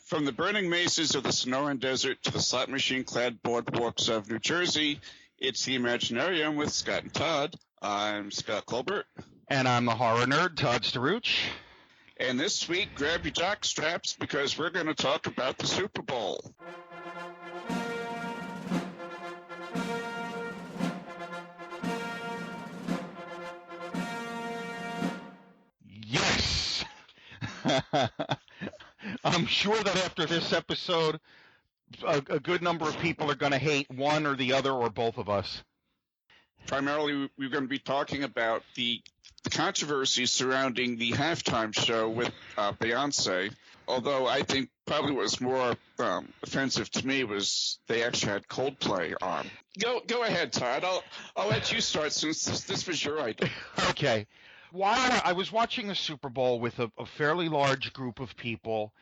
From the burning mazes of the Sonoran Desert to the slot machine-clad boardwalks of New Jersey, it's the Imaginarium with Scott and Todd. I'm Scott Colbert. And I'm the horror nerd, Todd Staruch. And this week, grab your jock straps because we're going to talk about the Super Bowl. Yes! I'm sure that after this episode, a good number of people are going to hate one or the other or both of us. Primarily, we're going to be talking about the controversy surrounding the halftime show with Beyonce. Although I think probably what was more offensive to me was they actually had Coldplay on. Go ahead, Todd. I'll let you start since this was your idea. Okay. While I was watching the Super Bowl with a fairly large group of people,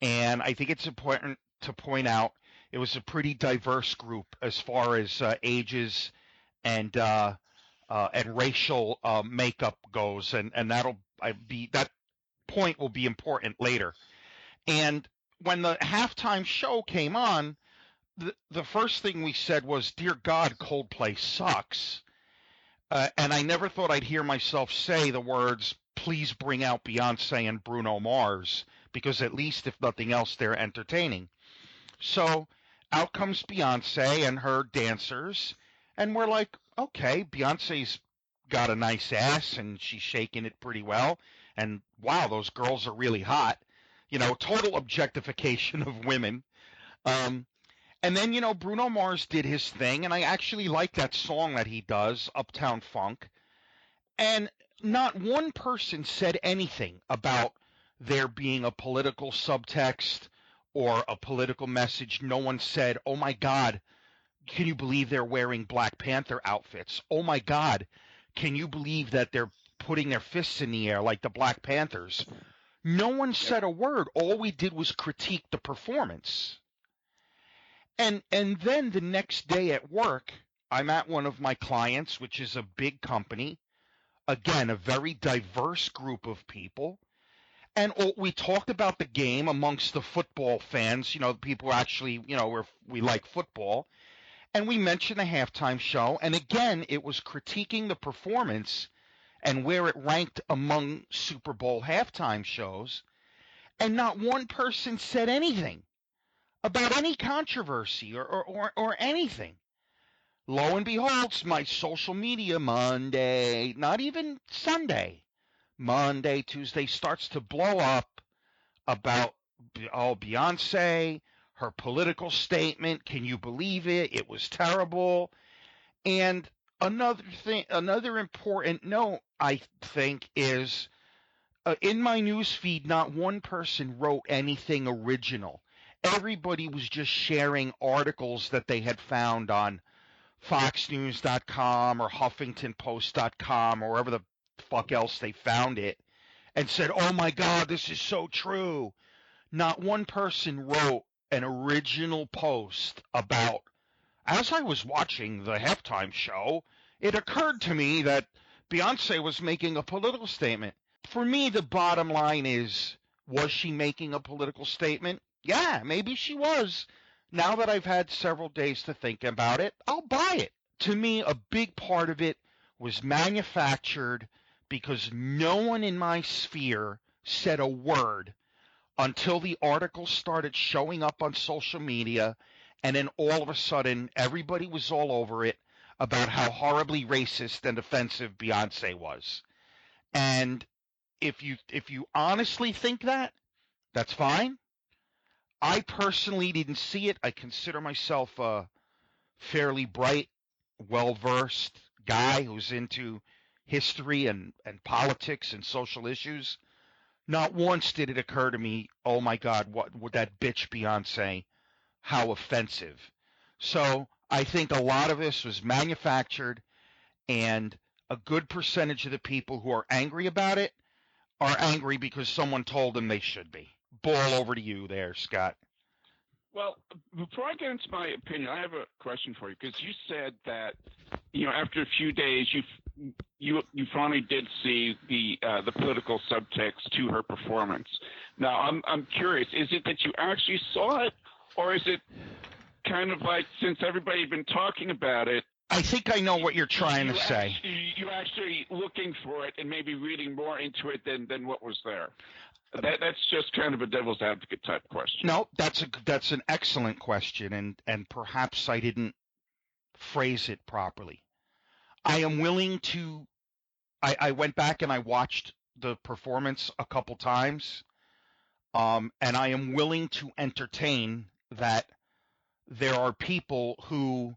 and I think it's important to point out it was a pretty diverse group as far as ages and racial makeup goes, and that point will be important later. And when the halftime show came on, the first thing we said was, "Dear God, Coldplay sucks." And I never thought I'd hear myself say the words, "Please bring out Beyonce and Bruno Mars," because at least, if nothing else, they're entertaining. So out comes Beyonce and her dancers, and we're like, okay, Beyonce's got a nice ass, and she's shaking it pretty well, and wow, those girls are really hot. You know, total objectification of women. And then, Bruno Mars did his thing, and I actually like that song that he does, Uptown Funk. And not one person said anything about there being a political subtext or a political message. No one said, "Oh my God, can you believe they're wearing Black Panther outfits? Oh my God, can you believe that they're putting their fists in the air like the Black Panthers?" No one said a word. All we did was critique the performance. And then the next day at work, I'm at one of my clients, which is a big company. Again, a very diverse group of people. And we talked about the game amongst the football fans, people actually, we like football. And we mentioned the halftime show. And again, it was critiquing the performance and where it ranked among Super Bowl halftime shows. And not one person said anything about any controversy or anything. Lo and behold, my social media Monday, not even Sunday, Monday, Tuesday starts to blow up about, Beyonce, her political statement. Can you believe it? It was terrible. And another important note, I think, is in my news feed, not one person wrote anything original. Everybody was just sharing articles that they had found on FoxNews.com or HuffingtonPost.com or wherever the fuck else they found it, and said, "Oh my God, this is so true." Not one person wrote an original post about, as I was watching the halftime show, it occurred to me that Beyonce was making a political statement. For me, the bottom line is, was she making a political statement? Yeah, maybe she was. Now that I've had several days to think about it, I'll buy it. To me, a big part of it was manufactured because no one in my sphere said a word until the article started showing up on social media, and then all of a sudden, everybody was all over it about how horribly racist and offensive Beyonce was. And if you honestly think that, that's fine. I personally didn't see it. I consider myself a fairly bright, well-versed guy who's into history and politics and social issues. Not once did it occur to me, oh my God, what would that bitch Beyonce, how offensive. So I think a lot of this was manufactured, and a good percentage of the people who are angry about it are angry because someone told them they should be. Ball over to you there, Scott. Well, before I get into my opinion, I have a question for you, because you said that, after a few days, you finally did see the political subtext to her performance. Now, I'm curious: is it that you actually saw it, or is it kind of like, since everybody had been talking about it? I think I know what you're trying to say. You're actually looking for it and maybe reading more into it than what was there. That's just kind of a devil's advocate type question. No, that's an excellent question, and perhaps I didn't phrase it properly. I am willing to. I went back and I watched the performance a couple times, and I am willing to entertain that there are people who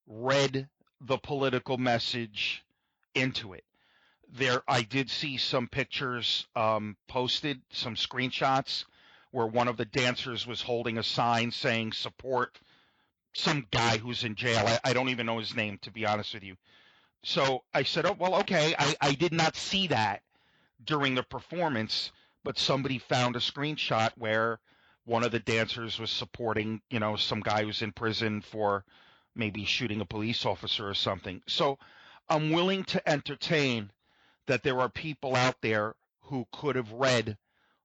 read the political message into it. I did see some pictures posted, some screenshots where one of the dancers was holding a sign saying support some guy who's in jail. I don't even know his name, to be honest with you. So I said, oh, well, okay, I did not see that during the performance, but somebody found a screenshot where one of the dancers was supporting, some guy who's in prison for maybe shooting a police officer or something. So I'm willing to entertain that there are people out there who could have read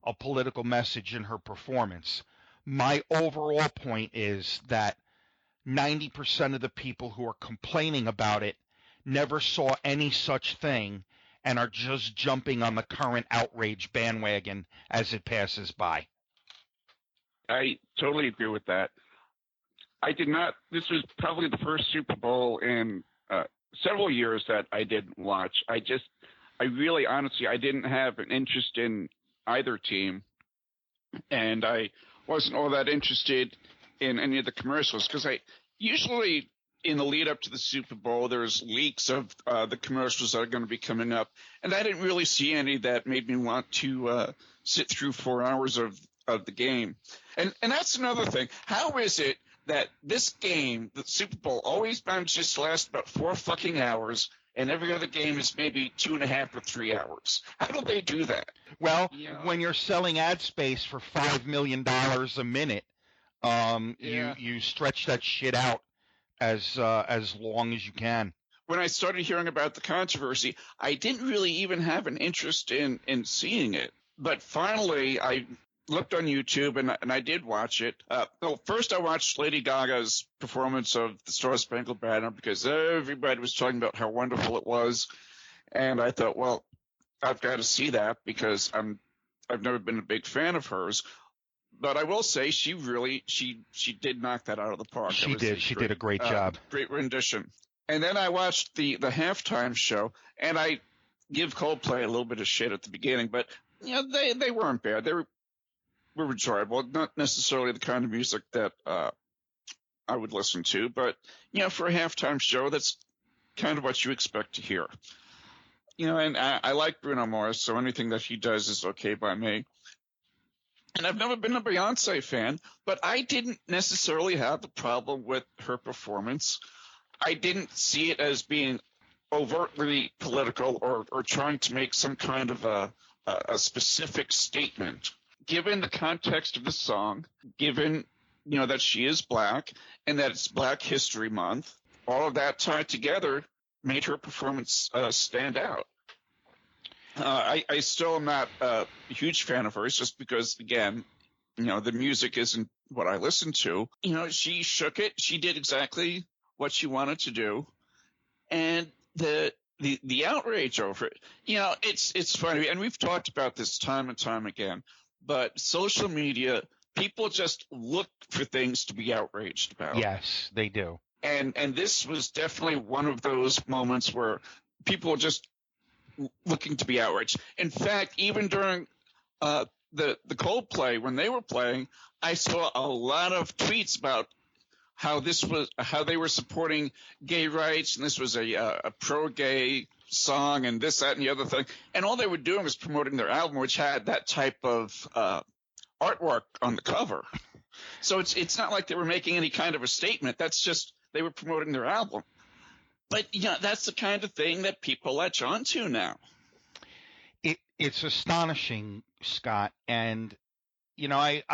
a political message in her performance. My overall point is that 90% of the people who are complaining about it never saw any such thing and are just jumping on the current outrage bandwagon as it passes by. I totally agree with that. I did not. This was probably the first Super Bowl in several years that I didn't watch. I really, honestly, I didn't have an interest in either team, and I wasn't all that interested in any of the commercials, because I usually, in the lead up to the Super Bowl, there's leaks of the commercials that are going to be coming up, and I didn't really see any that made me want to sit through 4 hours of the game. And that's another thing. How is it that this game, the Super Bowl, always manages to last about 4 fucking hours, and every other game is maybe 2.5 or 3 hours? How do they do that? Well, when you're selling ad space for $5 million a minute, you stretch that shit out as long as you can. When I started hearing about the controversy, I didn't really even have an interest in seeing it. But finally, I looked on YouTube and I did watch it. First I watched Lady Gaga's performance of the Star Spangled Banner because everybody was talking about how wonderful it was, and I thought, well, I've got to see that because I've never been a big fan of hers. But I will say she did knock that out of the park. She did a great job. Great rendition. And then I watched the halftime show, and I give Coldplay a little bit of shit at the beginning, but they weren't bad. They were enjoyable. Not necessarily the kind of music that I would listen to, but for a halftime show, that's kind of what you expect to hear. And I like Bruno Mars, so anything that he does is okay by me. And I've never been a Beyonce fan, but I didn't necessarily have a problem with her performance. I didn't see it as being overtly political or trying to make some kind of a specific statement. Given the context of the song, given that she is black and that it's Black History Month, all of that tied together made her performance stand out. I still am not a huge fan of hers just because, again, the music isn't what I listen to. She shook it. She did exactly what she wanted to do. And the outrage over it, it's funny. And we've talked about this time and time again, but social media, people just look for things to be outraged about. Yes, they do. And this was definitely one of those moments where people are just looking to be outraged. In fact, even during the Coldplay, when they were playing, I saw a lot of tweets about how they were supporting gay rights, and this was a pro-gay song, and this, that, and the other thing. And all they were doing was promoting their album, which had that type of artwork on the cover. So it's not like they were making any kind of a statement. That's just they were promoting their album. But that's the kind of thing that people latch onto now. It's astonishing, Scott, and I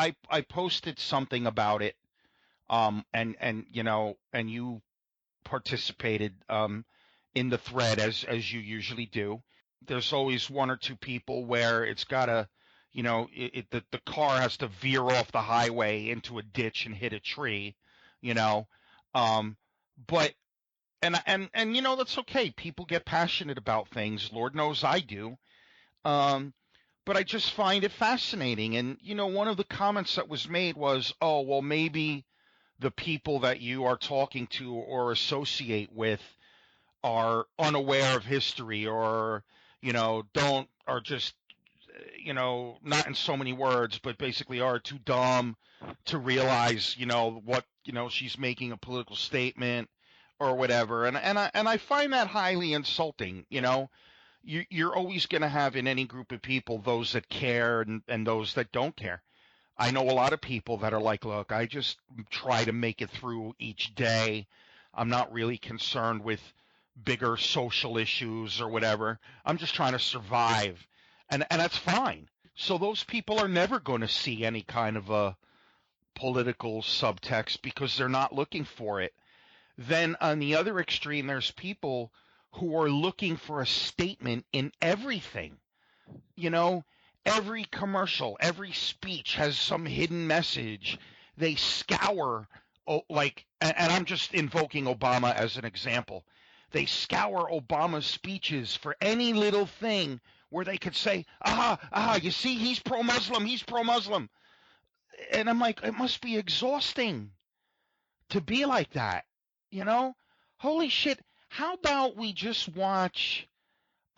posted something about it, and you participated. in the thread as you usually do. There's always one or two people where it's got to, the car has to veer off the highway into a ditch and hit a tree, you know. But and that's okay. People get passionate about things. Lord knows I do. But I just find it fascinating. And one of the comments that was made was, "Oh, well, maybe the people that you are talking to or associate with are unaware of history, or don't are just not in so many words, but basically are too dumb to realize what she's making a political statement or whatever." And I find that highly insulting. You're always going to have in any group of people those that care and those that don't care. I know a lot of people that are like, look, I just try to make it through each day. I'm not really concerned with bigger social issues or whatever. I'm just trying to survive. And that's fine. So those people are never going to see any kind of a political subtext because they're not looking for it. Then on the other extreme, there's people who are looking for a statement in everything. Every commercial, every speech has some hidden message. They scour, and I'm just invoking Obama as an example. They scour Obama's speeches for any little thing where they could say, you see, he's pro-Muslim, he's pro-Muslim. And I'm like, it must be exhausting to be like that, Holy shit, how about we just watch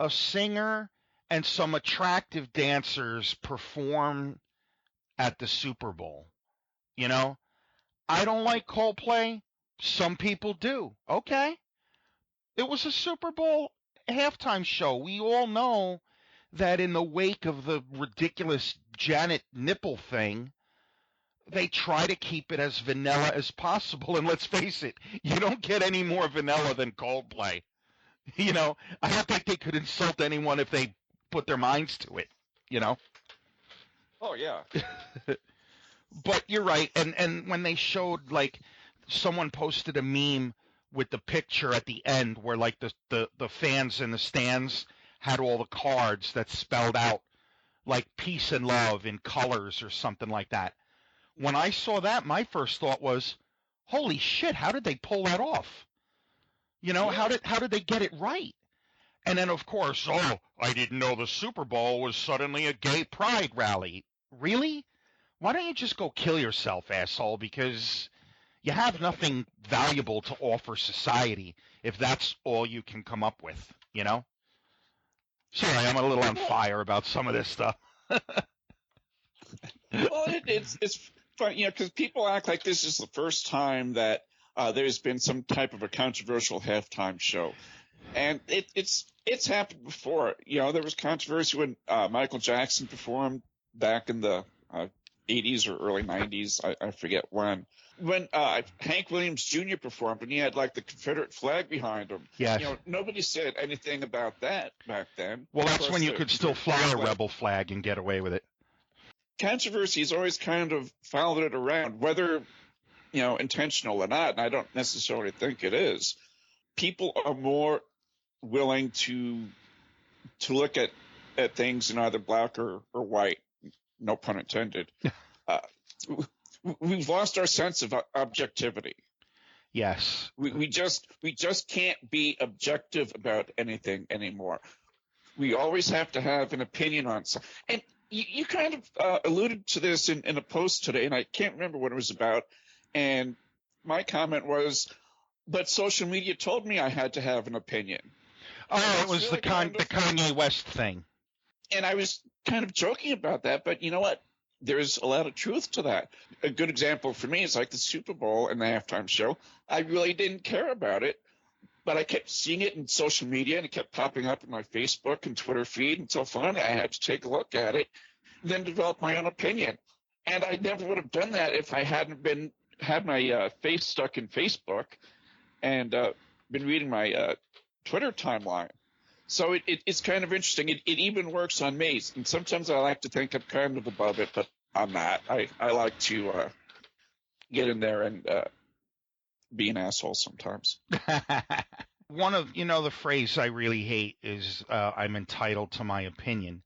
a singer and some attractive dancers perform at the Super Bowl? I don't like Coldplay. Some people do. Okay. It was a Super Bowl halftime show. We all know that in the wake of the ridiculous Janet nipple thing, they try to keep it as vanilla as possible. And let's face it, you don't get any more vanilla than Coldplay. I don't think they could insult anyone if they put their minds to it, Oh, yeah. But you're right. And when they showed, like, someone posted a meme with the picture at the end where, like, the fans in the stands had all the cards that spelled out, like, peace and love in colors or something like that. When I saw that, my first thought was, holy shit, how did they pull that off? Yeah. How did they get it right? And then, of course, I didn't know the Super Bowl was suddenly a gay pride rally. Really? Why don't you just go kill yourself, asshole? Because you have nothing valuable to offer society if that's all you can come up with, Sorry, I'm a little on fire about some of this stuff. Well, it's fun, because people act like this is the first time that there's been some type of a controversial halftime show. And it's happened before. There was controversy when Michael Jackson performed back in the 80s or early 90s. I forget when. When Hank Williams Jr. performed, and he had, like, the Confederate flag behind him. Yes. Nobody said anything about that back then. Well, that's when you could still fly a rebel flag and get away with it. Controversy has always kind of followed it around, whether, intentional or not, and I don't necessarily think it is. People are more willing to look at things in either black or white, no pun intended. We've lost our sense of objectivity. Yes. We just can't be objective about anything anymore. We always have to have an opinion on something. And you kind of alluded to this in a post today, and I can't remember what it was about. And my comment was, but social media told me I had to have an opinion. Oh, it was really the Kanye West thing. And I was kind of joking about that, but you know what? There's a lot of truth to that. A good example for me is like the Super Bowl and the halftime show. I really didn't care about it, but I kept seeing it in social media, and it kept popping up in my Facebook and Twitter feed until finally I had to take a look at it and then develop my own opinion. And I never would have done that if I hadn't had my face stuck in Facebook and been reading my Twitter timeline. So it's kind of interesting. It even works on me. And sometimes I like to think I'm kind of above it, but I'm not. I like to get in there and be an asshole sometimes. one of, the phrase I really hate is I'm entitled to my opinion.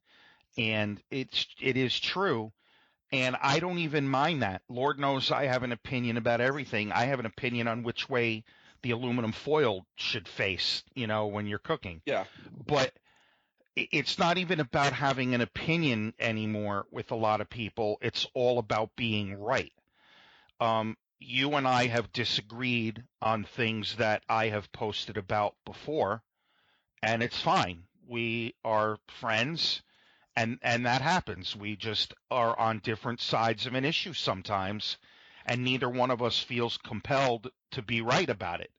And it is true. And I don't even mind that. Lord knows I have an opinion about everything. I have an opinion on which way the aluminum foil should face, when you're cooking. Yeah. But it's not even about having an opinion anymore with a lot of people. It's all about being right. You and I have disagreed on things that I have posted about before, and it's fine. We are friends, and that happens. We just are on different sides of an issue sometimes, and neither one of us feels compelled to be right about it.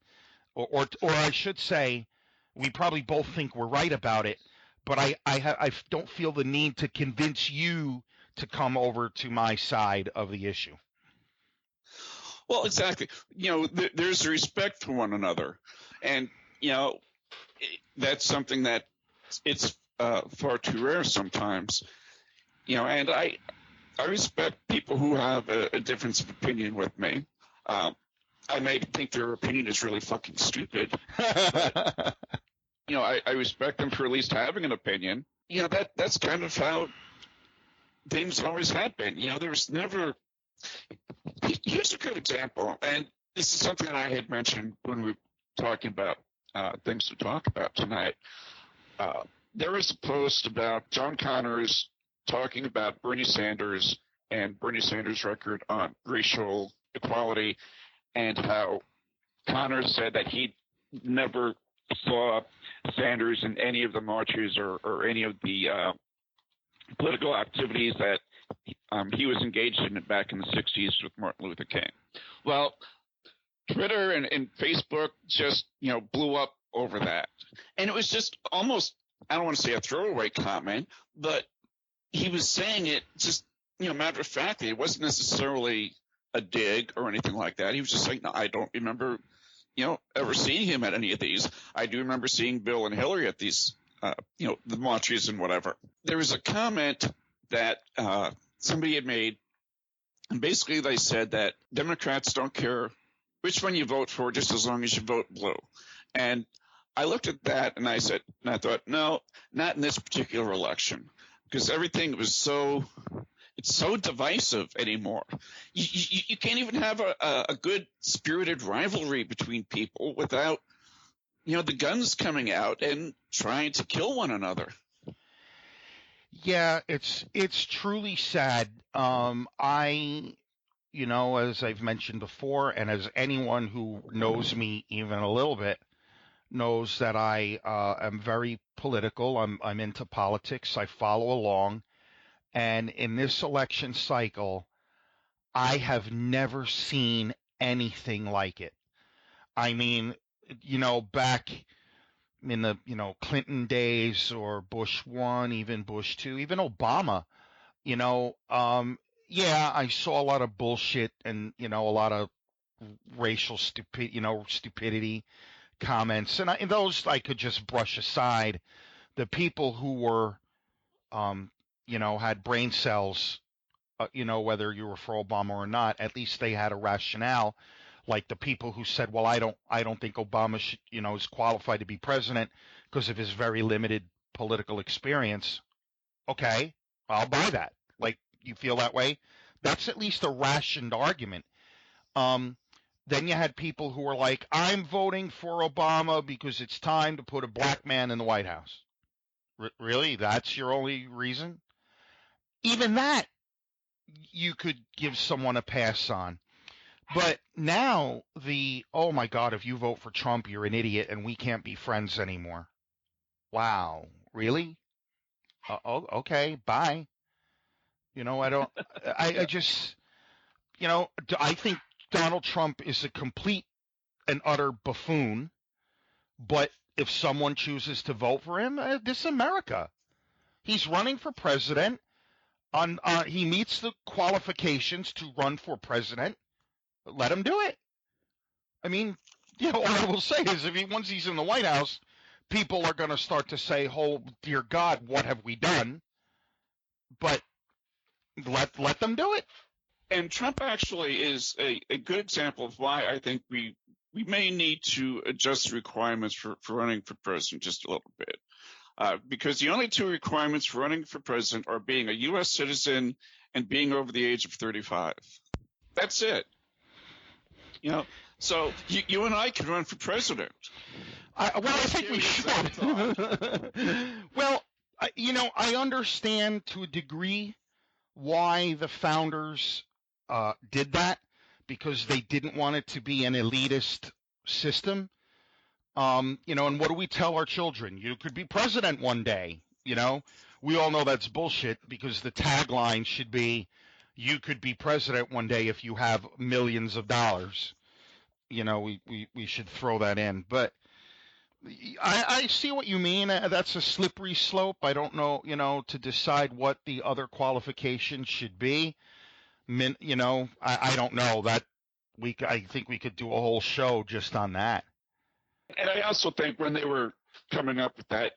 Or I should say, we probably both think we're right about it, but I don't feel the need to convince you to come over to my side of the issue. Well, exactly. There's respect for one another, and that's something that it's far too rare sometimes. And I respect people who have a difference of opinion with me. I may think their opinion is really fucking stupid, but I respect them for at least having an opinion. That's kind of how things always have been. There's never. Here's a good example, and this is something that I had mentioned when we were talking about things to talk about tonight. There was a post about John Connors talking about Bernie Sanders and Bernie Sanders' record on racial equality, and how Connors said that he never saw Sanders in any of the marches or any of the political activities that he was engaged in back in the 60s with Martin Luther King. Well, Twitter and Facebook just, blew up over that. And it was just almost, I don't want to say a throwaway comment, but he was saying it just, matter of fact, it wasn't necessarily a dig or anything like that. He was just saying, no, I don't remember, ever seeing him at any of these. I do remember seeing Bill and Hillary at these, the marches and whatever. There was a comment that somebody had made, and basically they said that Democrats don't care which one you vote for, just as long as you vote blue. And I looked at that and I thought, no, not in this particular election, because everything was it's so divisive anymore. You can't even have a good spirited rivalry between people without, the guns coming out and trying to kill one another. Yeah, it's truly sad. As I've mentioned before, and as anyone who knows me even a little bit knows, that I am very political. I'm into politics. I follow along. And in this election cycle, I have never seen anything like it. I mean, back in the, Clinton days, or Bush 1, even Bush 2, even Obama, yeah, I saw a lot of bullshit and, a lot of racial stupidity comments, and those I could just brush aside. The people who were, had brain cells, whether you were for Obama or not, at least they had a rationale. Like the people who said, well, I don't think Obama should, is qualified to be president because of his very limited political experience. Okay, I'll buy that. Like, you feel that way? That's at least a rationed argument. Then you had people who were like, I'm voting for Obama because it's time to put a black man in the White House. Really? That's your only reason? Even that, you could give someone a pass on. But now oh my God, if you vote for Trump, you're an idiot and we can't be friends anymore. Wow. Really? Okay, bye. I just, I think Donald Trump is a complete and utter buffoon. But if someone chooses to vote for him, this is America. He's running for president. He meets the qualifications to run for president. Let him do it. I mean, all I will say is, once he's in the White House, people are going to start to say, "Oh, dear God, what have we done?" But let them do it. And Trump actually is a good example of why I think we we may need to adjust the requirements for running for president just a little bit. Because the only two requirements for running for president are being a U.S. citizen and being over the age of 35. That's it. So you and I can run for president. I think we should. Well, I understand to a degree why the founders did that, because they didn't want it to be an elitist system. And what do we tell our children? You could be president one day. We all know that's bullshit, because the tagline should be, you could be president one day if you have millions of dollars. We should throw that in. But I see what you mean. That's a slippery slope. I don't know, to decide what the other qualifications should be. I don't know that I think we could do a whole show just on that. And I also think when they were coming up with that,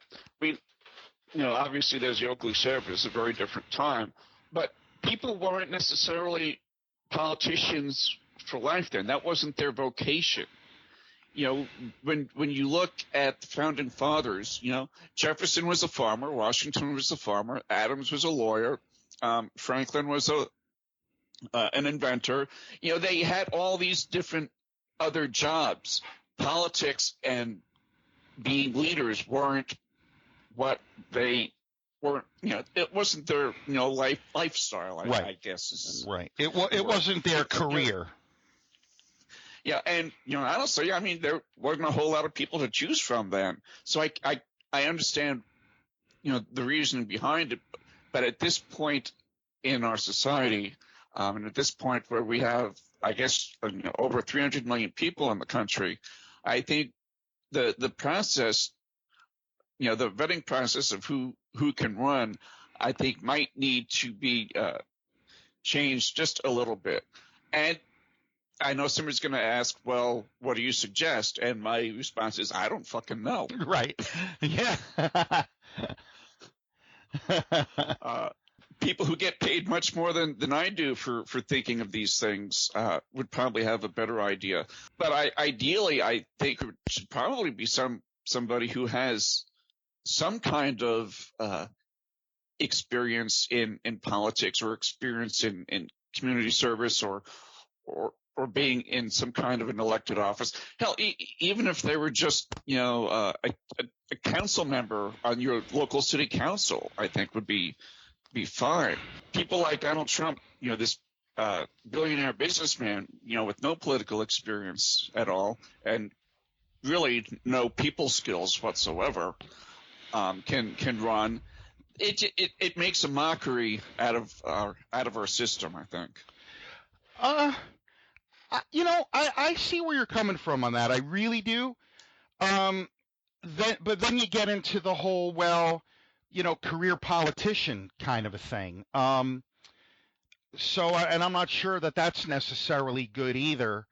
obviously there's the Oakley Seraph, it's a very different time, but people weren't necessarily politicians for life then. That wasn't their vocation. When you look at the founding fathers, Jefferson was a farmer, Washington was a farmer, Adams was a lawyer, Franklin was an inventor. They had all these different other jobs. Politics and being leaders weren't what they weren't. It wasn't their lifestyle. Right. I guess is right. It wasn't their career. Yeah, and honestly, there wasn't a whole lot of people to choose from then. So I understand the reasoning behind it, but at this point in our society, and at this point where we have, I guess, over 300 million people in the country, I think the process, the vetting process of who can run, I think might need to be changed just a little bit. And I know somebody's going to ask, well, what do you suggest? And my response is, I don't fucking know. Right. Yeah. People who get paid much more than I do for thinking of these things would probably have a better idea. But ideally, I think it should probably be somebody who has some kind of experience in politics, or experience in community service, or being in some kind of an elected office. Hell, even if they were just a council member on your local city council, I think would be fine. People like Donald Trump, this billionaire businessman, with no political experience at all and really no people skills whatsoever, can run. It makes a mockery out of our system, I think. I see where you're coming from on that. I really do. But then you get into the whole, career politician kind of a thing. So, and I'm not sure that that's necessarily good either.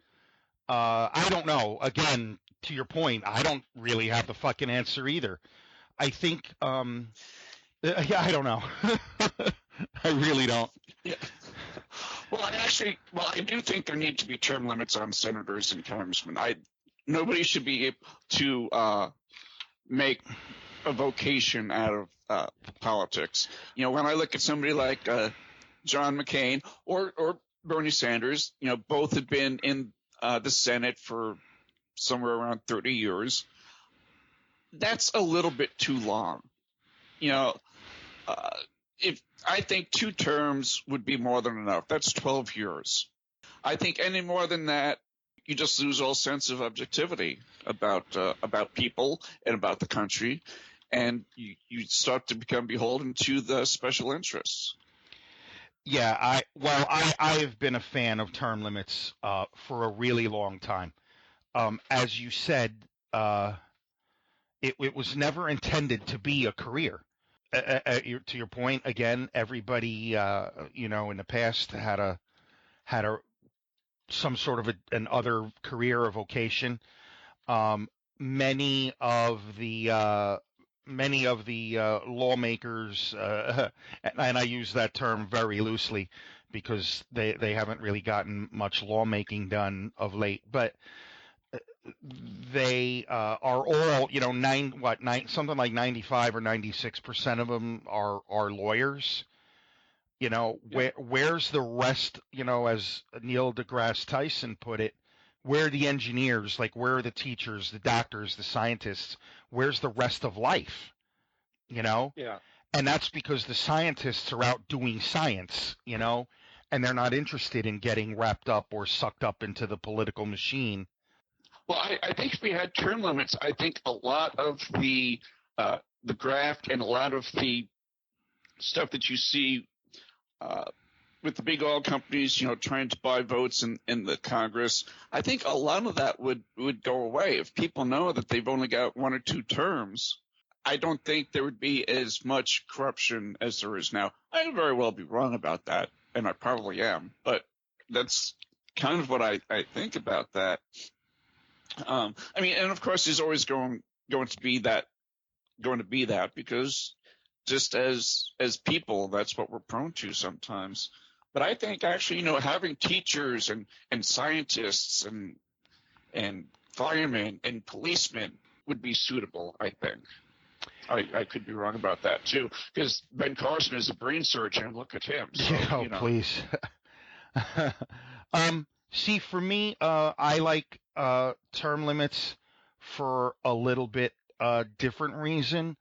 I don't know. Again, to your point, I don't really have the fucking answer either. I think, I don't know. I really don't. Yeah. Well, I do think there need to be term limits on senators and congressmen. Nobody should be able to make a vocation out of politics. When I look at somebody like John McCain or Bernie Sanders, both had been in the Senate for somewhere around 30 years. That's a little bit too long. If I think 2 terms would be more than enough. That's 12 years. I think any more than that, you just lose all sense of objectivity about people and about the country, and you start to become beholden to the special interests. Yeah, I have been a fan of term limits for a really long time. As you said, it was never intended to be a career. To your point, again, everybody in the past had some sort of an other career or vocation. Many of the lawmakers, and I use that term very loosely because they haven't really gotten much lawmaking done of late, but they are all, something like 95 or 96% of them are lawyers. Yeah. Where's the rest? As Neil deGrasse Tyson put it, where are the engineers? Like, where are the teachers, the doctors, the scientists? Where's the rest of life? Yeah. And that's because the scientists are out doing science, and they're not interested in getting wrapped up or sucked up into the political machine. Well, I think if we had term limits, I think a lot of the graft and a lot of the stuff that you see with the big oil companies, trying to buy votes in the Congress, I think a lot of that would go away. If people know that they've only got 1 or 2 terms, I don't think there would be as much corruption as there is now. I could very well be wrong about that, and I probably am, but that's kind of what I think about that. And of course, there's always going to be that because just as people, that's what we're prone to sometimes. But I think actually, having teachers and scientists and firemen and policemen would be suitable, I think. I could be wrong about that too, because Ben Carson is a brain surgeon. Look at him. So, Please. See, for me, I like term limits for a little bit different reason.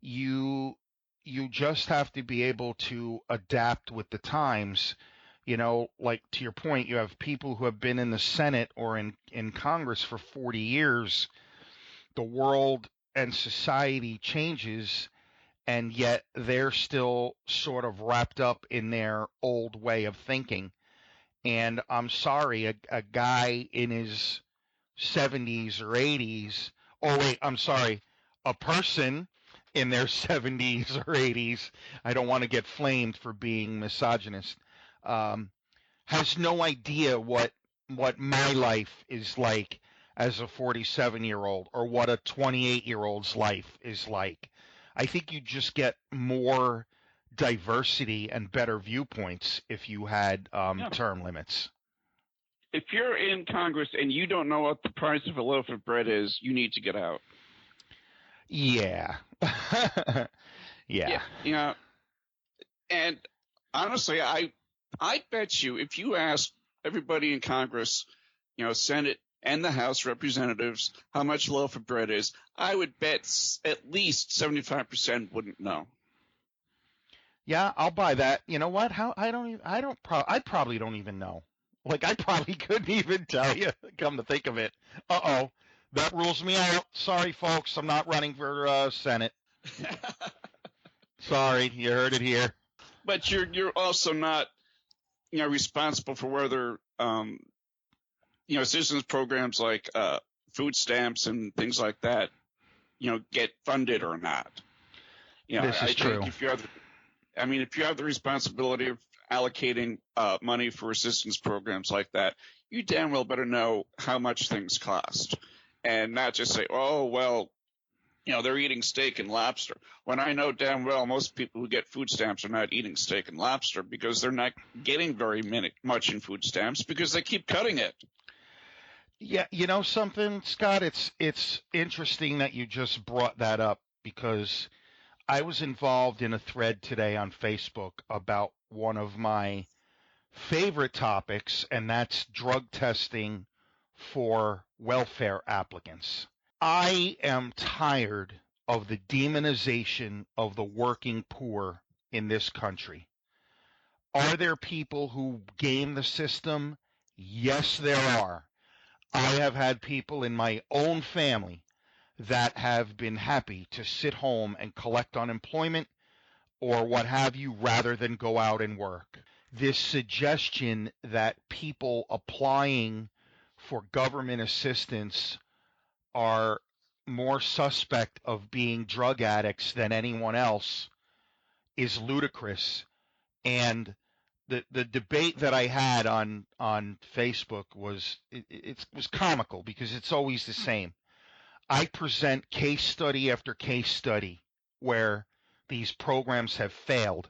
You just have to be able to adapt with the times. Like, to your point, you have people who have been in the Senate or in Congress for 40 years. The world and society changes, and yet they're still sort of wrapped up in their old way of thinking. And I'm sorry, a guy in his 70s or 80s, a person in their 70s or 80s, I don't want to get flamed for being misogynist, has no idea what my life is like as a 47-year-old or what a 28-year-old's life is like. I think you just get more diversity and better viewpoints if you had term limits. If you're in Congress and you don't know what the price of a loaf of bread is, you need to get out. Yeah. Yeah. And honestly, I bet you if you ask everybody in Congress, Senate and the House Representatives, how much a loaf of bread is, I would bet at least 75% wouldn't know. Yeah, I'll buy that. You know what? I probably don't even know. Like, I probably couldn't even tell you, come to think of it. Uh-oh, that rules me out. Sorry, folks, I'm not running for Senate. Sorry, you heard it here. But you're also not, responsible for whether, citizens programs like food stamps and things like that, get funded or not. This is true. If you have the responsibility of allocating money for assistance programs like that, you damn well better know how much things cost, and not just say, "Oh, well, they're eating steak and lobster." When I know damn well most people who get food stamps are not eating steak and lobster because they're not getting very much in food stamps because they keep cutting it. Yeah, you know something, Scott? It's interesting that you just brought that up because I was involved in a thread today on Facebook about one of my favorite topics, and that's drug testing for welfare applicants. I am tired of the demonization of the working poor in this country. Are there people who game the system? Yes, there are. I have had people in my own family that have been happy to sit home and collect unemployment or what have you rather than go out and work. This suggestion that people applying for government assistance are more suspect of being drug addicts than anyone else is ludicrous. And the debate that I had on Facebook was it was comical because it's always the same. I present case study after case study where these programs have failed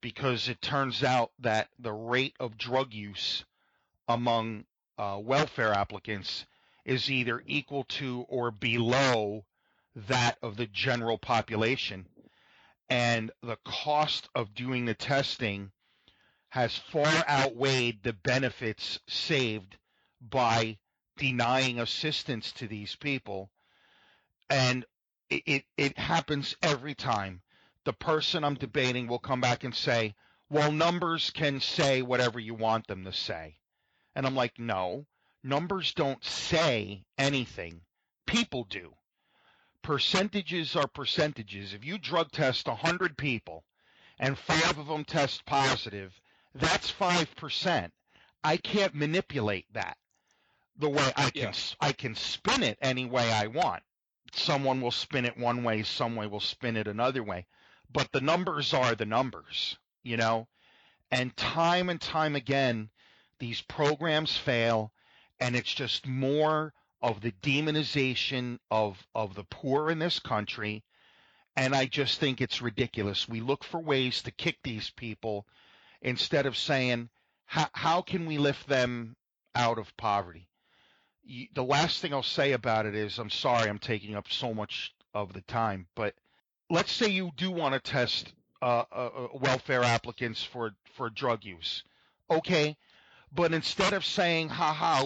because it turns out that the rate of drug use among welfare applicants is either equal to or below that of the general population. And the cost of doing the testing has far outweighed the benefits saved by denying assistance to these people. And it happens every time. The person I'm debating will come back and say, well, numbers can say whatever you want them to say. And I'm like, no, numbers don't say anything. People do. Percentages are percentages. If you drug test 100 people and 5 of them test positive, that's 5%. I can't manipulate that the way I can spin it any way I want. Someone will spin it one way, someone will spin it another way. But the numbers are the numbers, you know? And time again, these programs fail, and it's just more of the demonization of the poor in this country. And I just think it's ridiculous. We look for ways to kick these people instead of saying, how can we lift them out of poverty? The last thing I'll say about it is, I'm sorry I'm taking up so much of the time, but let's say you do want to test welfare applicants for drug use. Okay, but instead of saying,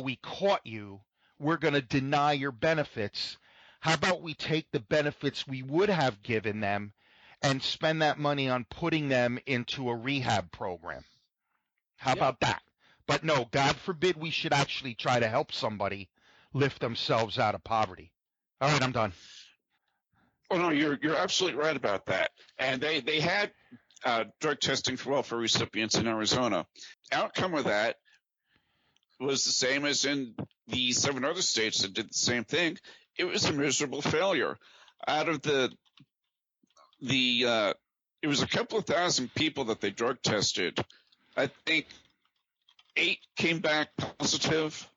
we caught you, we're going to deny your benefits, how about we take the benefits we would have given them and spend that money on putting them into a rehab program? How about that? But no, God forbid we should actually try to help somebody lift themselves out of poverty. All right, I'm done. Oh, no, you're absolutely right about that. And they had drug testing for welfare recipients in Arizona. Outcome of that was the same as in the 7 other states that did the same thing. It was a miserable failure. Out of it was a couple of thousand people that they drug tested. I think 8 came back positive.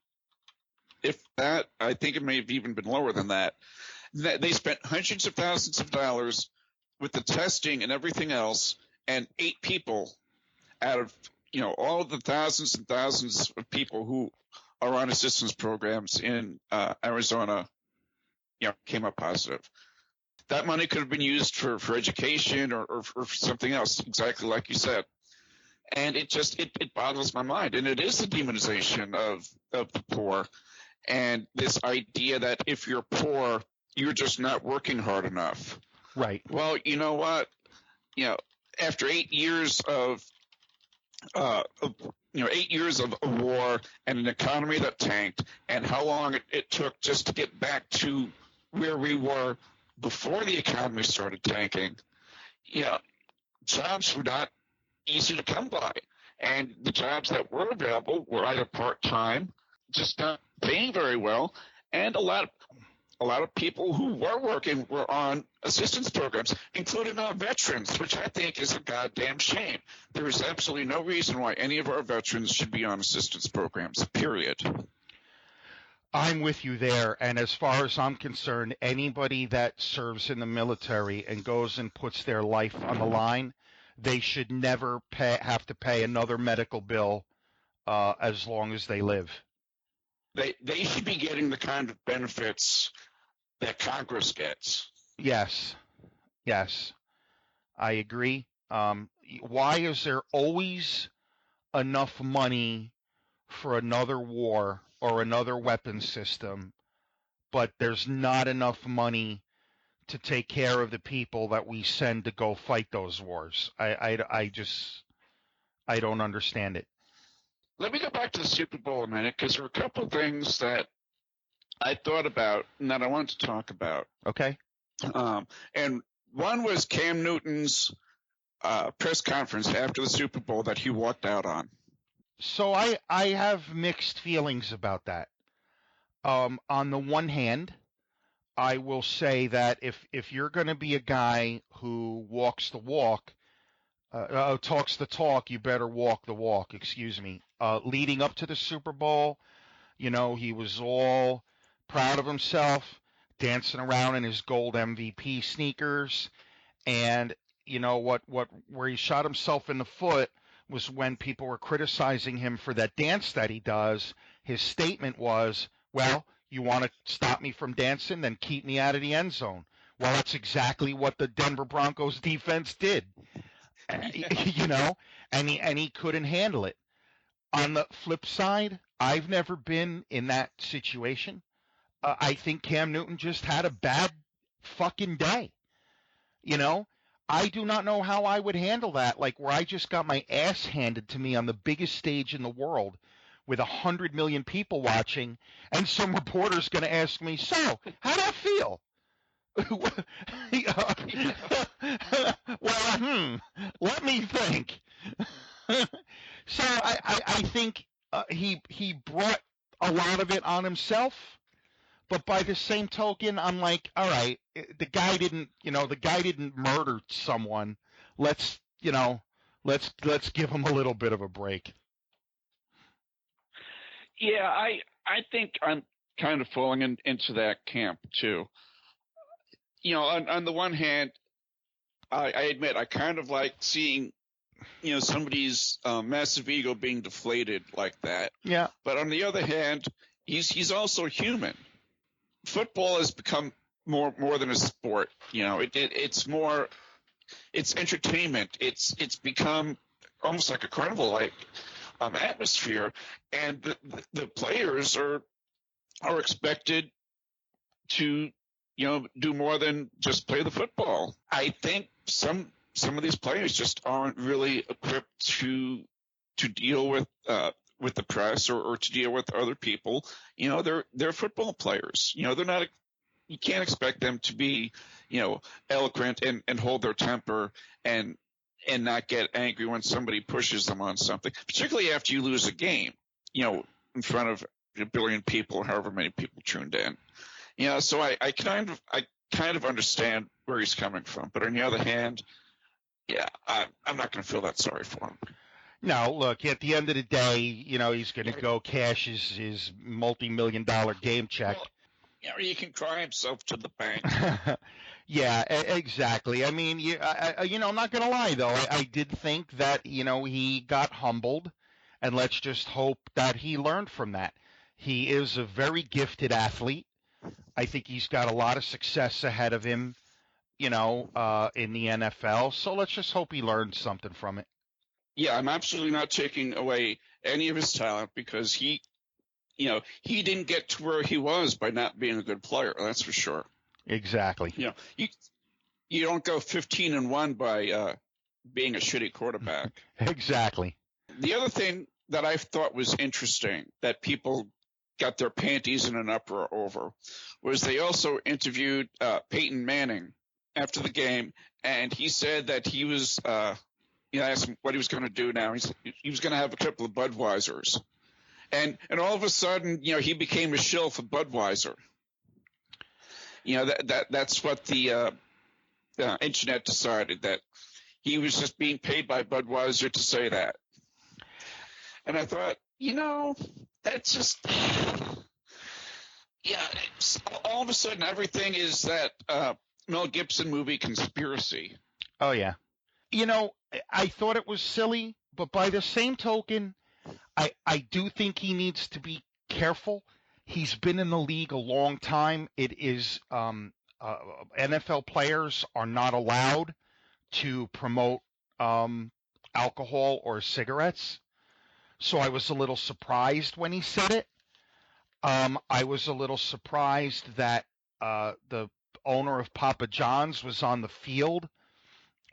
If that, I think it may have even been lower than that. They spent hundreds of thousands of dollars with the testing and everything else, and 8 people out of all of the thousands and thousands of people who are on assistance programs in Arizona, came up positive. That money could have been used for education or for something else, exactly like you said. And it boggles my mind. And it is the demonization of the poor, and this idea that if you're poor, you're just not working hard enough. Right. Well, you know what? After 8 years of 8 years of a war and an economy that tanked, and how long it took just to get back to where we were before the economy started tanking, jobs were not easy to come by. And the jobs that were available were either part-time, just not paying very well, and a lot of people who were working were on assistance programs, including our veterans, which I think is a goddamn shame. There is absolutely no reason why any of our veterans should be on assistance programs, period. I'm with you there. And as far as I'm concerned, anybody that serves in the military and goes and puts their life on the line, they should never have to pay another medical bill as long as they live. They should be getting the kind of benefits that Congress gets. Yes, I agree. Why is there always enough money for another war or another weapon system, but there's not enough money to take care of the people that we send to go fight those wars? I don't understand it. Let me go back to the Super Bowl a minute, because there are a couple of things that I thought about and that I want to talk about. Okay. And one was Cam Newton's press conference after the Super Bowl that he walked out on. So I have mixed feelings about that. On the one hand, I will say that if you're going to be a guy who walks the walk, talks the talk, you better walk the walk. Excuse me. Leading up to the Super Bowl, he was all proud of himself, dancing around in his gold MVP sneakers, and where he shot himself in the foot was when people were criticizing him for that dance that he does. His statement was, well, You want to stop me from dancing? Then keep me out of the end zone. Well, that's exactly what the Denver Broncos defense did. You know, and he couldn't handle it. On the flip side, I've never been in that situation. I think Cam Newton just had a bad fucking day. You know, I do not know how I would handle that. Like where I just got my ass handed to me on the biggest stage in the world with 100 million people watching, and some reporter's going to ask me, "So, how'd that feel?" Well, let me think. So I think he brought a lot of it on himself, but by the same token, I'm like, all right, the guy didn't murder someone. Let's give him a little bit of a break. Yeah, I think I'm kind of falling into that camp too. You know, on the one hand, I admit I kind of like seeing, you know, somebody's massive ego being deflated like that. Yeah. But on the other hand, he's also human. Football has become more than a sport. You know, it's more, it's entertainment. It's become almost like a carnival-like atmosphere, and the players are expected to, you know, do more than just play the football. I think some of these players just aren't really equipped to deal with the press or to deal with other people. You know, they're football players. You know, they're not. You can't expect them to be, you know, eloquent and hold their temper and not get angry when somebody pushes them on something, particularly after you lose a game, you know, in front of a billion people or however many people tuned in. You know, so I kind of understand where he's coming from. But on the other hand, yeah, I'm not going to feel that sorry for him. No, look, at the end of the day, you know, he's going to go cash his multi-million-dollar game check. Well, you know, he can cry himself to the bank. Yeah, exactly. I mean, you know, I'm not going to lie, though. I did think that, you know, he got humbled, and let's just hope that he learned from that. He is a very gifted athlete. I think he's got a lot of success ahead of him, you know, in the NFL. So let's just hope he learned something from it. Yeah, I'm absolutely not taking away any of his talent because he didn't get to where he was by not being a good player. That's for sure. Exactly. You know, you don't go 15-1 by being a shitty quarterback. Exactly. The other thing that I thought was interesting that people got their panties in an uproar over was they also interviewed Peyton Manning after the game, and he said that he was you know, asked him what he was going to do now. He was going to have a couple of Budweisers. And all of a sudden, you know, he became a shill for Budweiser. You know, that's what the internet decided, that he was just being paid by Budweiser to say that. And I thought, you know, that's just, yeah, all of a sudden everything is that Mel Gibson movie Conspiracy. Oh, yeah. You know, I thought it was silly, but by the same token, I do think he needs to be careful. He's been in the league a long time. It is NFL players are not allowed to promote alcohol or cigarettes. So I was a little surprised when he said it. I was a little surprised that the owner of Papa John's was on the field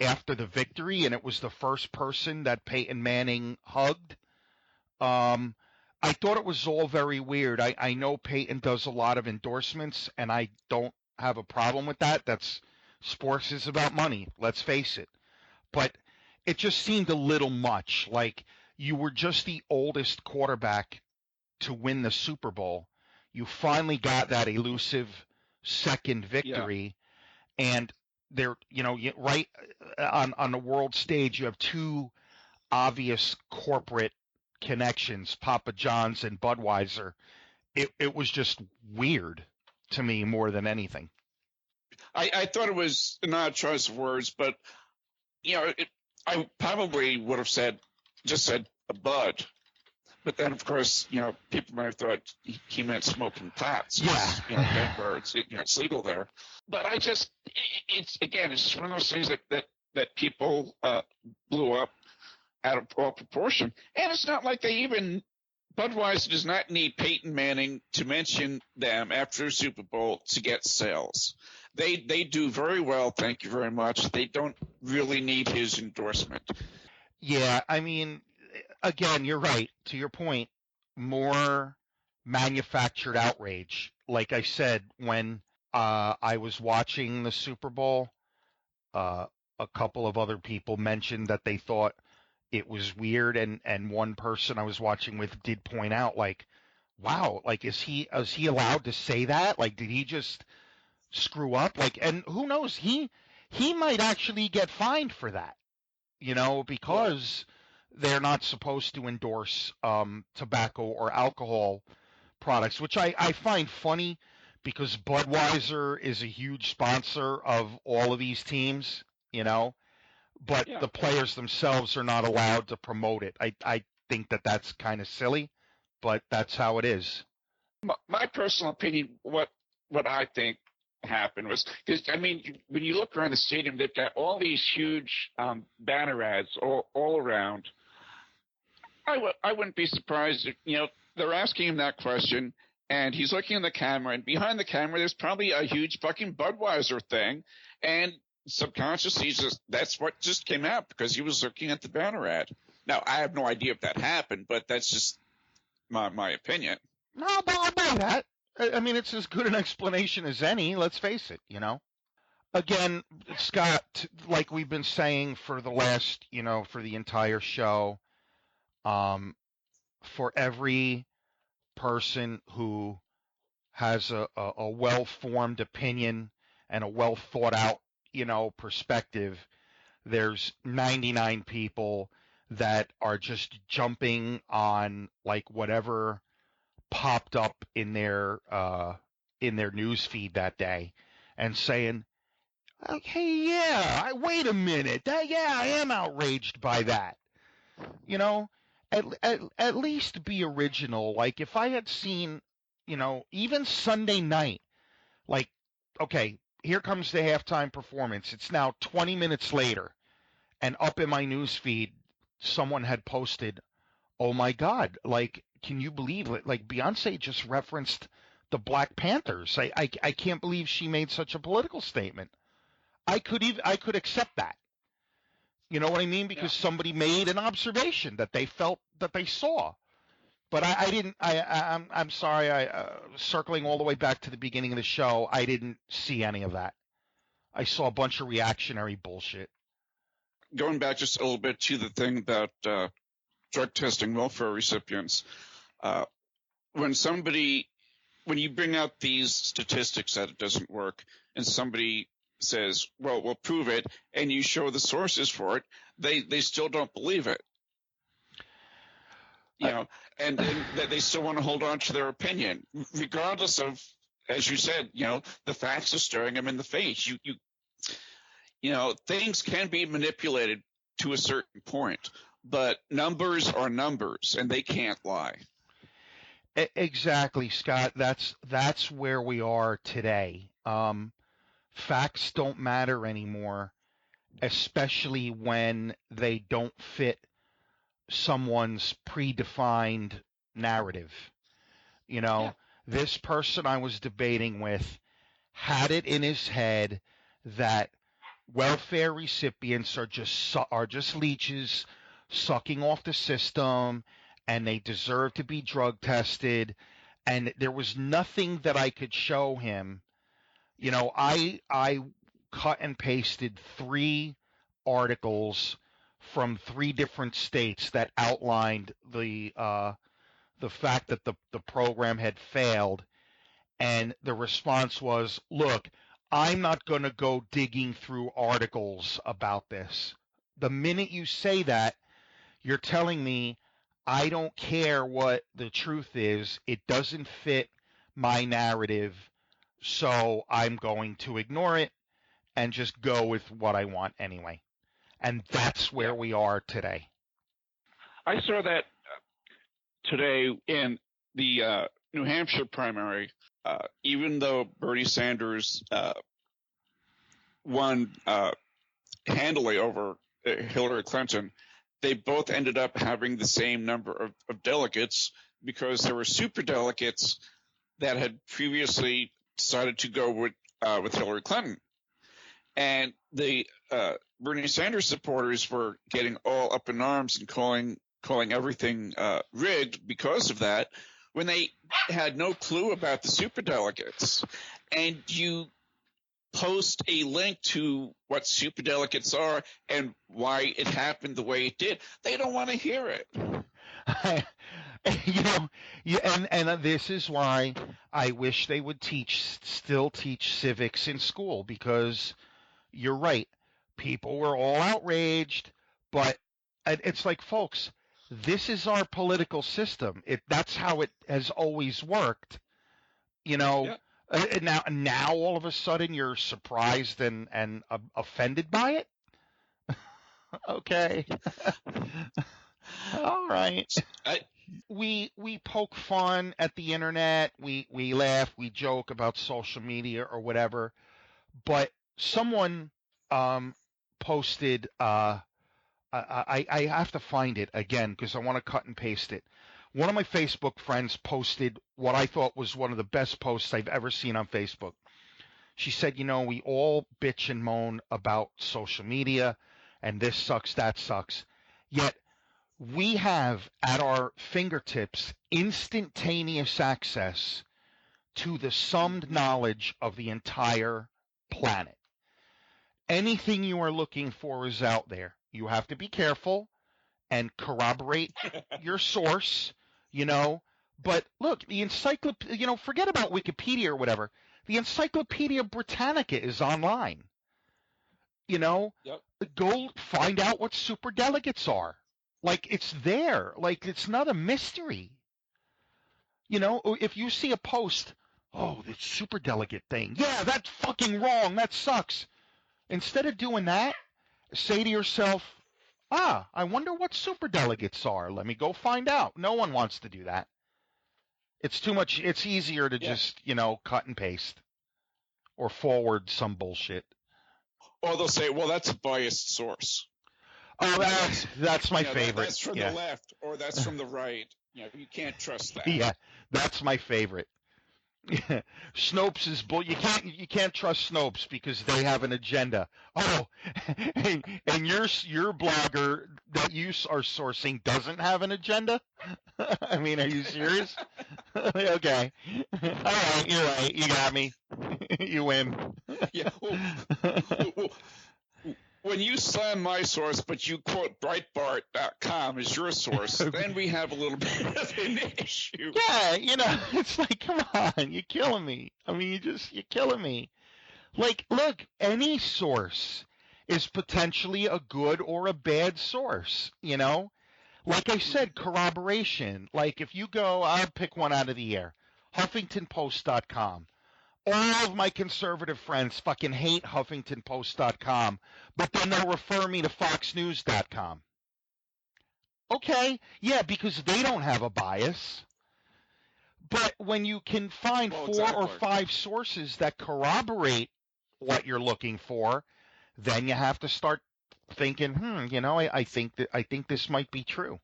after the victory, and it was the first person that Peyton Manning hugged. I thought it was all very weird. I know Peyton does a lot of endorsements, and I don't have a problem with that. Sports is about money, let's face it. But it just seemed a little much. Like you were just the oldest quarterback to win the Super Bowl. You finally got that elusive second victory, and there, you know, right on the world stage, you have two obvious corporate connections, Papa John's and Budweiser. It was just weird to me more than anything. I thought it was an odd choice of words, but you know, I probably would have just said a Bud, But then, of course, people might have thought he meant smoking pot. Yeah. Denver, it's legal there. But it's just one of those things that people blew up out of all proportion. And it's not like Budweiser does not need Peyton Manning to mention them after the Super Bowl to get sales. They do very well, thank you very much. They don't really need his endorsement. Yeah, I mean, again, you're right. To your point, more manufactured outrage. Like I said, when I was watching the Super Bowl, a couple of other people mentioned that they thought it was weird, and one person I was watching with did point out, like, wow, like is he allowed to say that? Like, did he just screw up? Like, and who knows? He might actually get fined for that, because they're not supposed to endorse tobacco or alcohol products, which I find funny because Budweiser is a huge sponsor of all of these teams, but the players themselves are not allowed to promote it. I think that's kind of silly, but that's how it is. My personal opinion, what I think happened was, because when you look around the stadium, they've got all these huge banner ads all around. I wouldn't be surprised if they're asking him that question, and he's looking in the camera, and behind the camera there's probably a huge fucking Budweiser thing, and subconsciously that's what just came out because he was looking at the banner ad. Now I have no idea if that happened, but that's just my opinion. No, but I'll buy that. I mean, it's as good an explanation as any. Let's face it, Again, Scott, like we've been saying for the last, for the entire show, for every person who has a well-formed opinion and a well-thought-out, perspective, there's 99 people that are just jumping on like whatever popped up in their news feed that day and saying, okay, yeah, wait a minute, I am outraged by that. At least be original. Like if I had seen, even Sunday night, like, okay, here comes the halftime performance. It's now 20 minutes later, and up in my news feed, someone had posted, oh my God, like, can you believe it? Like Beyonce just referenced the Black Panthers. I can't believe she made such a political statement. I could accept that. You know what I mean? Because somebody made an observation that they felt that they saw. But I didn't. I'm sorry. Circling all the way back to the beginning of the show, I didn't see any of that. I saw a bunch of reactionary bullshit. Going back just a little bit to the thing about drug testing welfare recipients, when you bring out these statistics that it doesn't work, and somebody says, well, we'll prove it, and you show the sources for it, they still don't believe it. And they still want to hold on to their opinion, regardless of, as you said, the facts are staring them in the face. Things can be manipulated to a certain point, but numbers are numbers, and they can't lie. Exactly, Scott. That's where we are today. Facts don't matter anymore, especially when they don't fit someone's predefined narrative. This person I was debating with had it in his head that welfare recipients are just leeches sucking off the system, and they deserve to be drug tested. And there was nothing that I could show him. I cut and pasted 3 articles from 3 different states that outlined the fact that the program had failed, and the response was, look, I'm not going to go digging through articles about this. The minute you say that, you're telling me I don't care what the truth is. It doesn't fit my narrative, so I'm going to ignore it and just go with what I want anyway. And that's where we are today. I saw that today in the New Hampshire primary, even though Bernie Sanders won handily over Hillary Clinton, they both ended up having the same number of delegates because there were superdelegates that had previously decided to go with Hillary Clinton. And the Bernie Sanders supporters were getting all up in arms and calling everything rigged because of that, when they had no clue about the superdelegates. And you post a link to what superdelegates are and why it happened the way it did, they don't want to hear it. And this is why I wish they would still teach civics in school, because you're right. People were all outraged, but it's like, folks, this is our political system. That's how it has always worked. Yeah. Now all of a sudden you're surprised and offended by it. Okay. All right. We poke fun at the internet. We laugh. We joke about social media or whatever. But someone posted. I have to find it again because I want to cut and paste it. One of my Facebook friends posted what I thought was one of the best posts I've ever seen on Facebook. She said, we all bitch and moan about social media and this sucks, that sucks. Yet we have at our fingertips instantaneous access to the summed knowledge of the entire planet. Anything you are looking for is out there. You have to be careful and corroborate your source, But look, the encyclopedia, forget about Wikipedia or whatever. The Encyclopedia Britannica is online. Yep. Go find out what superdelegates are. Like, it's there. Like, it's not a mystery. If you see a post, oh, this superdelegate thing. Yeah, that's fucking wrong. That sucks. Instead of doing that, say to yourself, I wonder what superdelegates are. Let me go find out. No one wants to do that. It's too much. It's easier to just, cut and paste or forward some bullshit. Or they'll say, well, that's a biased source. Oh, that's my favorite. That's from the left or that's from the right. You can't trust that. Yeah, that's my favorite. Snopes is bull. You can't trust Snopes because they have an agenda. Oh, and your blogger that you are sourcing doesn't have an agenda? I mean, are you serious? Okay. All right, you're right. You got me. You win. Yeah. Well, when you slam my source, but you quote Breitbart.com as your source, then we have a little bit of an issue. Yeah, it's like, come on, you're killing me. I mean, you're killing me. Like, look, any source is potentially a good or a bad source, Like I said, corroboration. Like, if you go, I'll pick one out of the air, HuffingtonPost.com. All of my conservative friends fucking hate HuffingtonPost.com, but then they'll refer me to FoxNews.com. Okay, yeah, because they don't have a bias. But when you can find 4 or 5 sources that corroborate what you're looking for, then you have to start thinking, I think this might be true.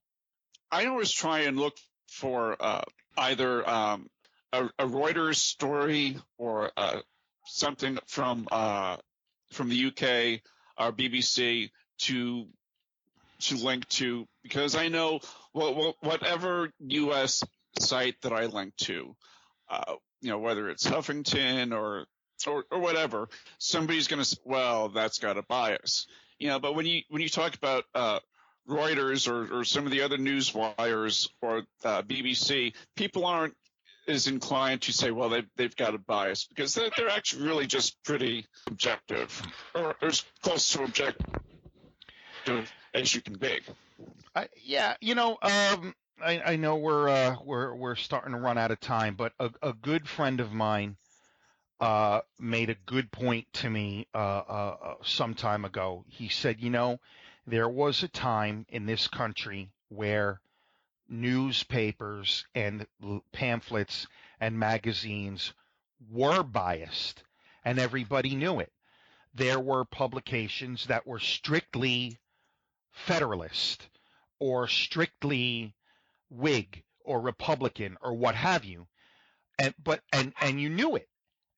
I always try and look for either a Reuters story or something from the UK or BBC to link to, because I know whatever U.S. site that I link to, whether it's Huffington or whatever, somebody's going to say, well, that's got a bias. But when you talk about Reuters or some of the other news wires or BBC, people aren't as inclined to say, well, they've got a bias, because they're actually really just pretty objective, or as close to objective as you can be. I know we're starting to run out of time, but a good friend of mine made a good point to me some time ago. He said, there was a time in this country where newspapers and pamphlets and magazines were biased, and everybody knew it. There were publications that were strictly Federalist or strictly Whig or Republican or what have you, and you knew it.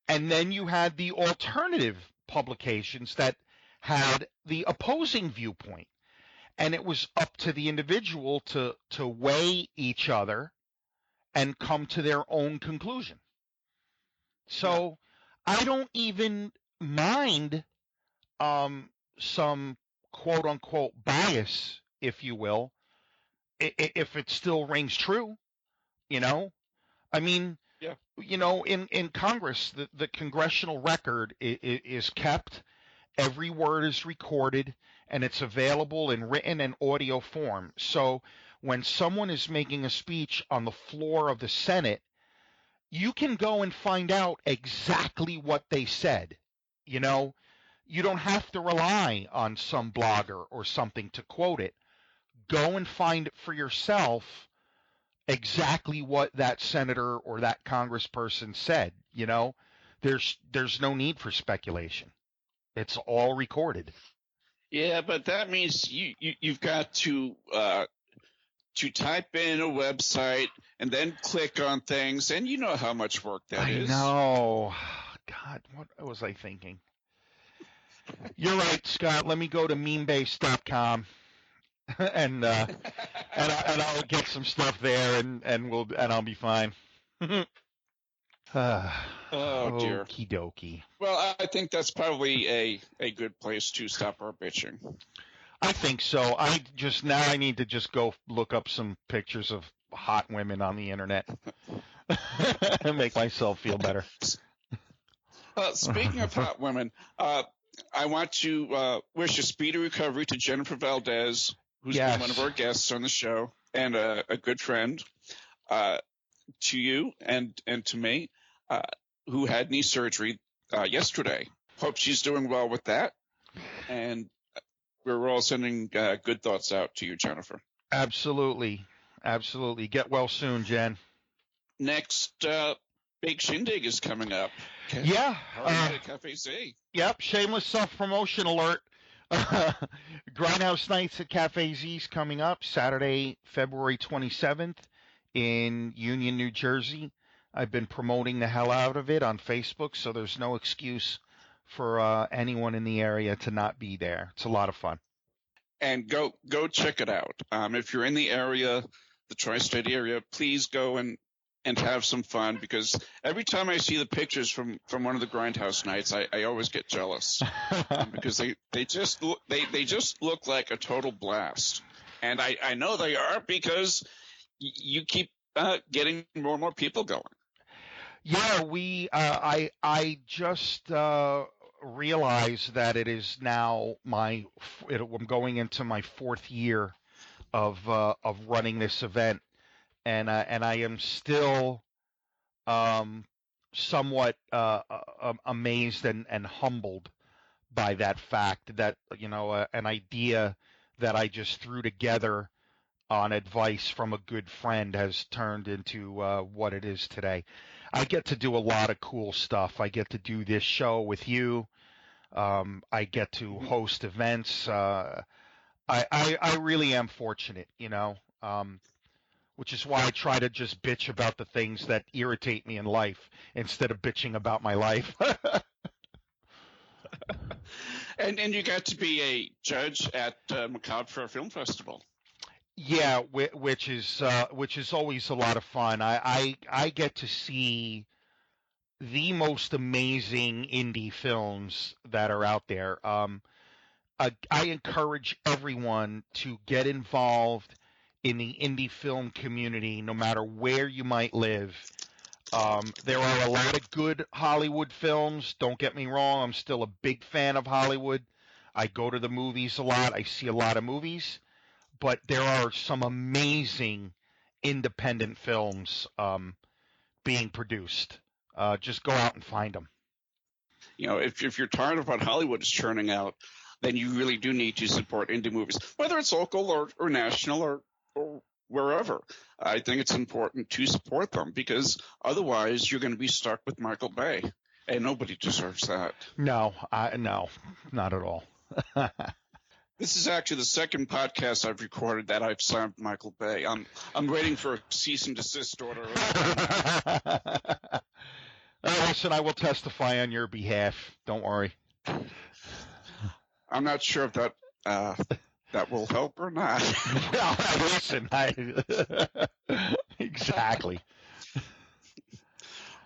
And then you had the alternative publications that had the opposing viewpoint, and it was up to the individual to weigh each other and come to their own conclusion. So I don't even mind some quote unquote bias, if you will, if it still rings true. I mean, Yeah. In Congress, the congressional record is kept. Every word is recorded, and it's available in written and audio form. So when someone is making a speech on the floor of the Senate, you can go and find out exactly what they said. You don't have to rely on some blogger or something to quote it. Go and find it for yourself exactly what that senator or that congressperson said. There's no need for speculation. It's all recorded. Yeah, but that means you've got to type in a website and then click on things, and you know how much work that is. I know. God, what was I thinking? You're right, Scott. Let me go to memebase.com and I'll get some stuff there, and I'll be fine. Oh dear. Okie dokie. Well, I think that's probably a good place to stop our bitching. I think so. I need to just go look up some pictures of hot women on the internet and make myself feel better. Speaking of hot women, I want to wish a speedy recovery to Jennifer Valdez, who's been one of our guests on the show and a good friend, to you and to me, who had knee surgery yesterday. Hope she's doing well with that, and we're all sending good thoughts out to you, Jennifer. Absolutely. Get well soon, Jen. Next big shindig is coming up. Yeah. Cafe Z. Yep. Shameless self-promotion alert. Grindhouse Nights at Cafe Z is coming up Saturday, February 27th in Union, New Jersey. I've been promoting the hell out of it on Facebook, so there's no excuse for anyone in the area to not be there. It's a lot of fun. And go check it out. If you're in the area, the tri-state area, please go and have some fun, because every time I see the pictures from one of the Grindhouse nights, I always get jealous because they just look like a total blast. And I know they are because you keep getting more and more people going. Yeah, I just realized that it is now I'm going into my fourth year of running this event, and I am still somewhat amazed and humbled by that fact that an idea that I just threw together on advice from a good friend has turned into what it is today. I get to do a lot of cool stuff. I get to do this show with you. I get to host events. I really am fortunate, which is why I try to just bitch about the things that irritate me in life instead of bitching about my life. And you got to be a judge at Macabre Film Festival. Yeah, which is always a lot of fun. I get to see the most amazing indie films that are out there. I encourage everyone to get involved in the indie film community, no matter where you might live. There are a lot of good Hollywood films. Don't get me wrong. I'm still a big fan of Hollywood. I go to the movies a lot. I see a lot of movies. But there are some amazing independent films being produced. Just go out and find them. If you're tired of what Hollywood is churning out, then you really do need to support indie movies, whether it's local or national or wherever. I think it's important to support them because otherwise you're going to be stuck with Michael Bay, and nobody deserves that. No, not at all. This is actually the second podcast I've recorded that I've signed Michael Bay. I'm waiting for a cease and desist order. Listen, I will testify on your behalf. Don't worry. I'm not sure if that will help or not. Listen, exactly.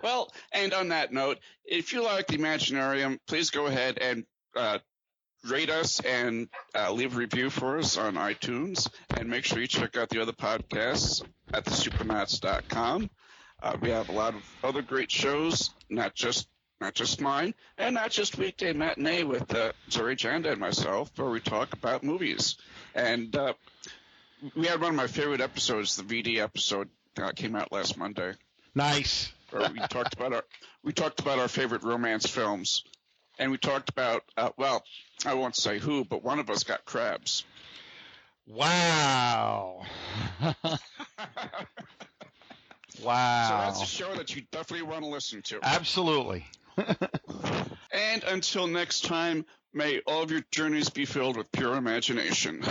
Well, and on that note, if you like the Imaginarium, please go ahead and rate us and leave a review for us on iTunes, and make sure you check out the other podcasts at thesupernauts.com. We have a lot of other great shows, not just mine, and not just Weekday Matinee with Zuri Janda and myself, where we talk about movies. And we had one of my favorite episodes, the VD episode, came out last Monday. Nice. Where we talked about our favorite romance films, and we talked about well, I won't say who, but one of us got crabs. Wow. Wow. So that's a show that you definitely want to listen to. Absolutely. And until next time, may all of your journeys be filled with pure imagination.